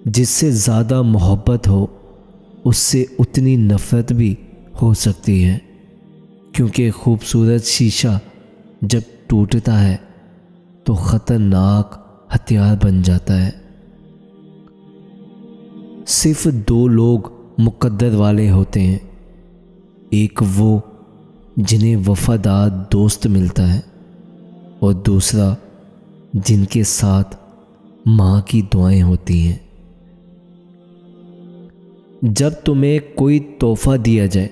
जिससे ज़्यादा मोहब्बत हो उससे उतनी नफ़रत भी हो सकती है, क्योंकि खूबसूरत शीशा जब टूटता है तो ख़तरनाक हथियार बन जाता है। सिर्फ दो लोग मुकद्दर वाले होते हैं, एक वो जिन्हें वफादार दोस्त मिलता है और दूसरा जिनके साथ माँ की दुआएं होती हैं। जब तुम्हें कोई तोहफ़ा दिया जाए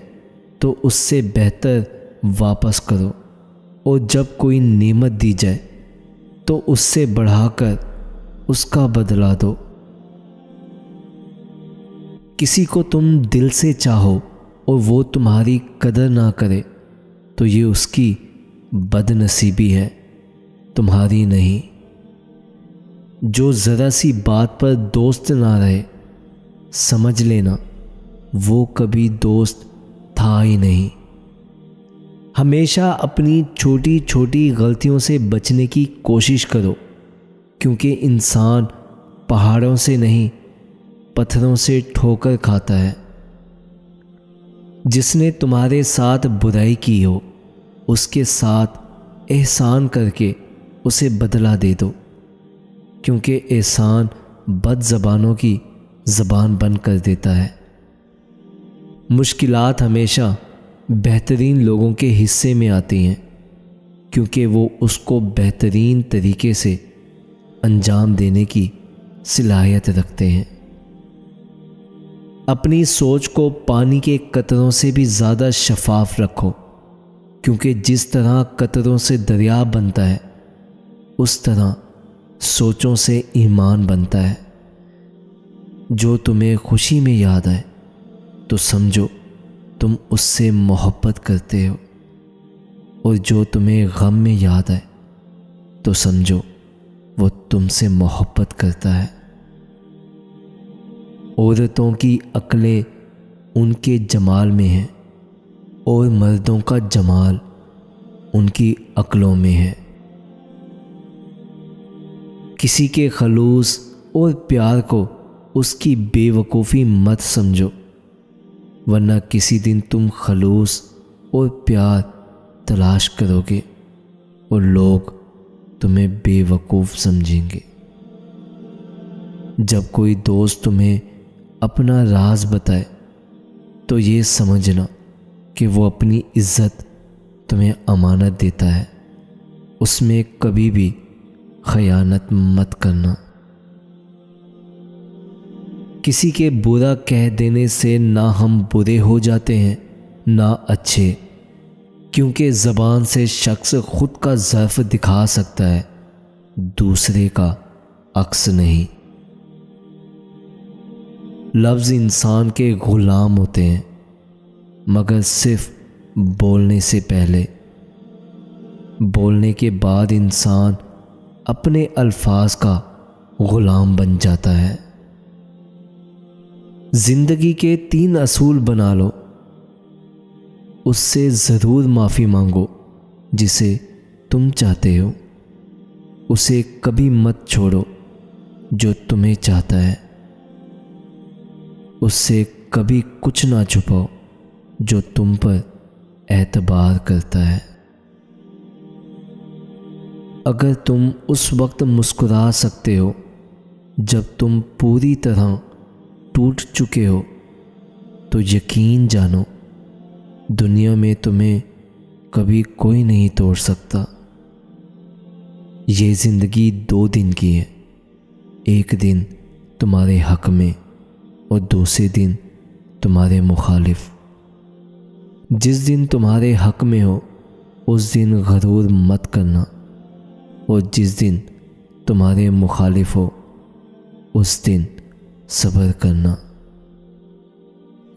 तो उससे बेहतर वापस करो, और जब कोई नेमत दी जाए तो उससे बढ़ाकर उसका बदला दो। किसी को तुम दिल से चाहो और वो तुम्हारी कदर ना करे तो ये उसकी बदनसीबी है, तुम्हारी नहीं। जो ज़रा सी बात पर दोस्त ना रहे, समझ लेना वो कभी दोस्त था ही नहीं। हमेशा अपनी छोटी छोटी गलतियों से बचने की कोशिश करो, क्योंकि इंसान पहाड़ों से नहीं पत्थरों से ठोकर खाता है। जिसने तुम्हारे साथ बुराई की हो उसके साथ एहसान करके उसे बदला दे दो, क्योंकि एहसान बद ज़बानों की ज़बान बंद कर देता है। मुश्किलात हमेशा बेहतरीन लोगों के हिस्से में आती हैं, क्योंकि वो उसको बेहतरीन तरीके से अंजाम देने की सलाहियत रखते हैं। अपनी सोच को पानी के कतरों से भी ज़्यादा शफाफ रखो, क्योंकि जिस तरह कतरों से दरिया बनता है उस तरह सोचों से ईमान बनता है। जो तुम्हें खुशी में याद आए तो समझो तुम उससे मोहब्बत करते हो, और जो तुम्हें गम में याद आए तो समझो वो तुमसे मोहब्बत करता है। औरतों की अक्लें उनके जमाल में है और मर्दों का जमाल उनकी अक्लों में है। किसी के खलूस और प्यार को उसकी बेवकूफ़ी मत समझो, वरना किसी दिन तुम खलूस और प्यार तलाश करोगे और लोग तुम्हें बेवकूफ़ समझेंगे। जब कोई दोस्त तुम्हें अपना राज बताए तो ये समझना कि वो अपनी इज़्ज़त तुम्हें अमानत देता है, उसमें कभी भी खयानत मत करना। किसी के बुरा कह देने से ना हम बुरे हो जाते हैं ना अच्छे, क्योंकि ज़बान से शख्स खुद का ज़र्फ़ दिखा सकता है, दूसरे का अक्स नहीं। लफ्ज़ इंसान के ग़ुलाम होते हैं, मगर सिर्फ बोलने से पहले। बोलने के बाद इंसान अपने अल्फाज का ग़ुलाम बन जाता है। ज़िंदगी के 3 असूल बना लो, उससे ज़रूर माफ़ी मांगो जिसे तुम चाहते हो, उसे कभी मत छोड़ो जो तुम्हें चाहता है, उससे कभी कुछ ना छुपाओ जो तुम पर एतबार करता है। अगर तुम उस वक्त मुस्कुरा सकते हो जब तुम पूरी तरह टूट चुके हो, तो यकीन जानो दुनिया में तुम्हें कभी कोई नहीं तोड़ सकता। ये ज़िंदगी 2 दिन की है, एक दिन तुम्हारे हक़ में और दूसरे दिन तुम्हारे मुखालिफ। जिस दिन तुम्हारे हक़ में हो उस दिन गरूर मत करना, और जिस दिन तुम्हारे मुखालिफ हो उस दिन सब्र करना।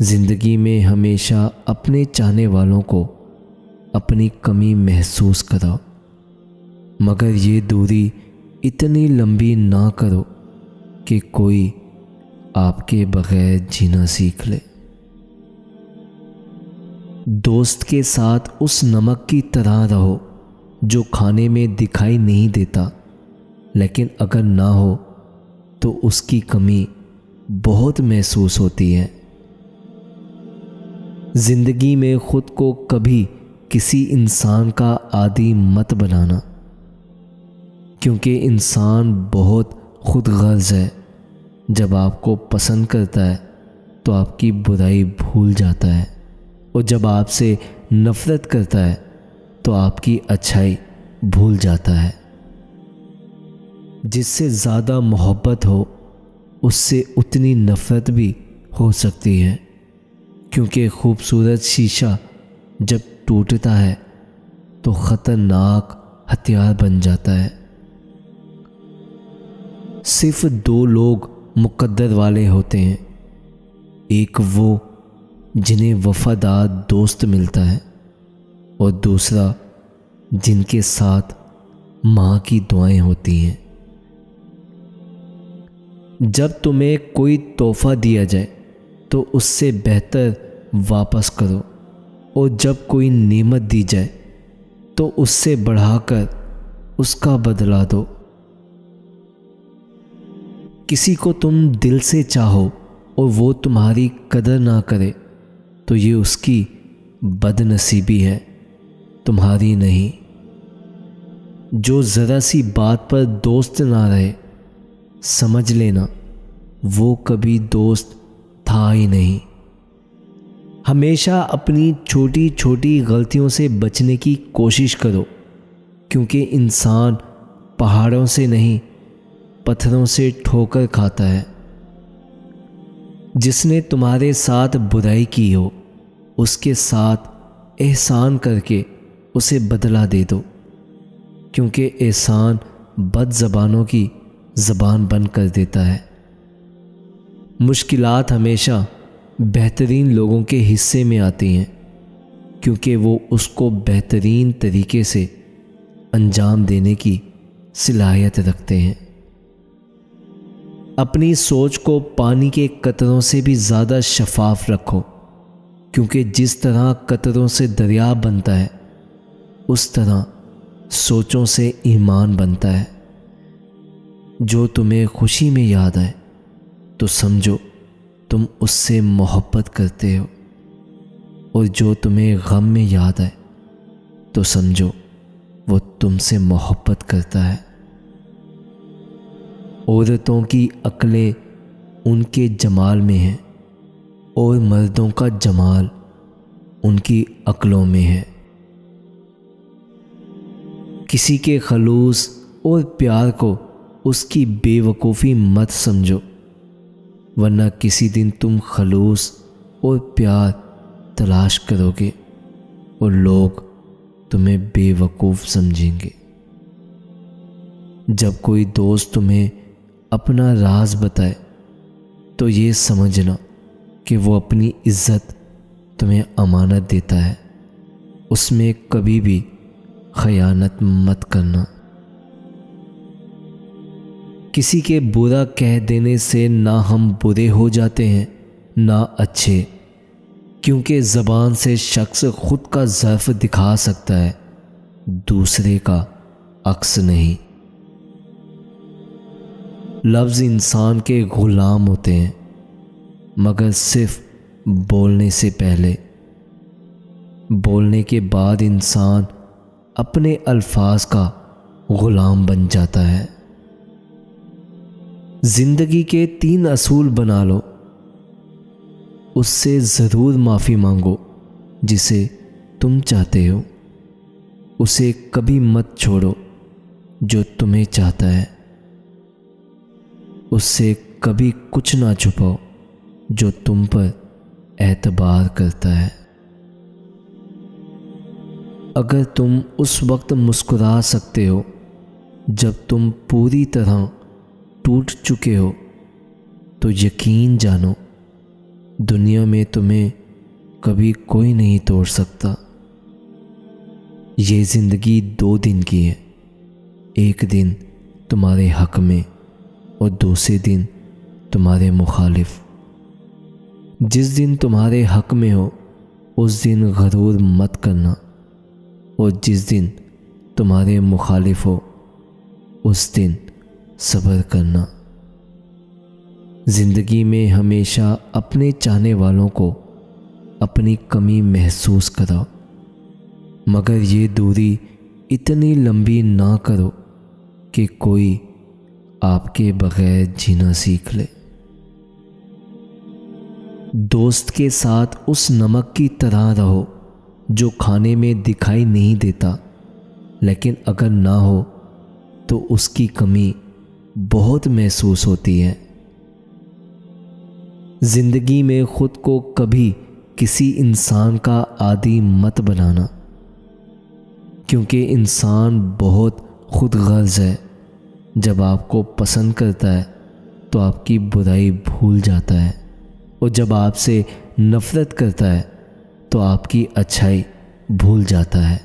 ज़िंदगी में हमेशा अपने चाहने वालों को अपनी कमी महसूस कराओ, मगर ये दूरी इतनी लंबी ना करो कि कोई आपके बगैर जीना सीख ले। दोस्त के साथ उस नमक की तरह रहो जो खाने में दिखाई नहीं देता, लेकिन अगर ना हो तो उसकी कमी बहुत महसूस होती है। जिंदगी में खुद को कभी किसी इंसान का आदी मत बनाना, क्योंकि इंसान बहुत खुदगर्ज है। जब आपको पसंद करता है तो आपकी बुराई भूल जाता है, और जब आपसे नफरत करता है तो आपकी अच्छाई भूल जाता है। जिससे ज़्यादा मोहब्बत हो उससे उतनी नफरत भी हो सकती है, क्योंकि खूबसूरत शीशा जब टूटता है तो ख़तरनाक हथियार बन जाता है। सिर्फ दो लोग मुकद्दर वाले होते हैं, एक वो जिन्हें वफादार दोस्त मिलता है, और दूसरा जिनके साथ माँ की दुआएं होती हैं। जब तुम्हें कोई तोहफा दिया जाए तो उससे बेहतर वापस करो, और जब कोई नेमत दी जाए तो उससे बढ़ाकर उसका बदला दो। किसी को तुम दिल से चाहो और वो तुम्हारी कदर ना करे तो ये उसकी बदनसीबी है, तुम्हारी नहीं। जो ज़रा सी बात पर दोस्त ना रहे, समझ लेना वो कभी दोस्त था ही नहीं। हमेशा अपनी छोटी छोटी गलतियों से बचने की कोशिश करो, क्योंकि इंसान पहाड़ों से नहीं पत्थरों से ठोकर खाता है। जिसने तुम्हारे साथ बुराई की हो उसके साथ एहसान करके उसे बदला दे दो, क्योंकि एहसान बद ज़बानों की ज़बान बंद कर देता है। मुश्किलात हमेशा बेहतरीन लोगों के हिस्से में आती हैं, क्योंकि वो उसको बेहतरीन तरीके से अंजाम देने की सलाहियत रखते हैं। अपनी सोच को पानी के कतरों से भी ज़्यादा शफाफ रखो, क्योंकि जिस तरह कतरों से दरिया बनता है उस तरह सोचों से ईमान बनता है। जो तुम्हें खुशी में याद आए तो समझो तुम उससे मोहब्बत करते हो, और जो तुम्हें गम में याद आए तो समझो वो तुमसे मोहब्बत करता है। औरतों की अक्लें उनके जमाल में है, और मर्दों का जमाल उनकी अक्लों में है। किसी के खलूस और प्यार को उसकी बेवकूफ़ी मत समझो, वरना किसी दिन तुम खलूस और प्यार तलाश करोगे और लोग तुम्हें बेवकूफ़ समझेंगे। जब कोई दोस्त तुम्हें अपना राज बताए तो ये समझना कि वो अपनी इज़्ज़त तुम्हें अमानत देता है। उसमें कभी भी खयानत मत करना। किसी के बुरा कह देने से ना हम बुरे हो जाते हैं ना अच्छे, क्योंकि ज़बान से शख्स खुद का ज़र्फ़ दिखा सकता है, दूसरे का अक्स नहीं। लफ्ज़ इंसान के ग़ुलाम होते हैं, मगर सिर्फ बोलने से पहले। बोलने के बाद इंसान अपने अल्फाज का ग़ुलाम बन जाता है। ज़िंदगी के 3 असूल बना लो। उससे ज़रूर माफ़ी मांगो जिसे तुम चाहते हो। उसे कभी मत छोड़ो जो तुम्हें चाहता है। उससे कभी कुछ ना छुपाओ जो तुम पर एतबार करता है। अगर तुम उस वक्त मुस्कुरा सकते हो जब तुम पूरी तरह टूट चुके हो, तो यकीन जानो दुनिया में तुम्हें कभी कोई नहीं तोड़ सकता। ये ज़िंदगी 2 दिन की है, एक दिन तुम्हारे हक में और दूसरे दिन तुम्हारे मुखालिफ। जिस दिन तुम्हारे हक में हो उस दिन गरूर मत करना, और जिस दिन तुम्हारे मुखालिफ हो उस दिन सब्र करना। ज़िंदगी में हमेशा अपने चाहने वालों को अपनी कमी महसूस कराओ, मगर ये दूरी इतनी लंबी ना करो कि कोई आपके बगैर जीना सीख ले। दोस्त के साथ उस नमक की तरह रहो जो खाने में दिखाई नहीं देता, लेकिन अगर ना हो तो उसकी कमी बहुत महसूस होती है। जिंदगी में खुद को कभी किसी इंसान का आदी मत बनाना, क्योंकि इंसान बहुत खुदगर्ज है। जब आपको पसंद करता है तो आपकी बुराई भूल जाता है, और जब आपसे नफरत करता है तो आपकी अच्छाई भूल जाता है।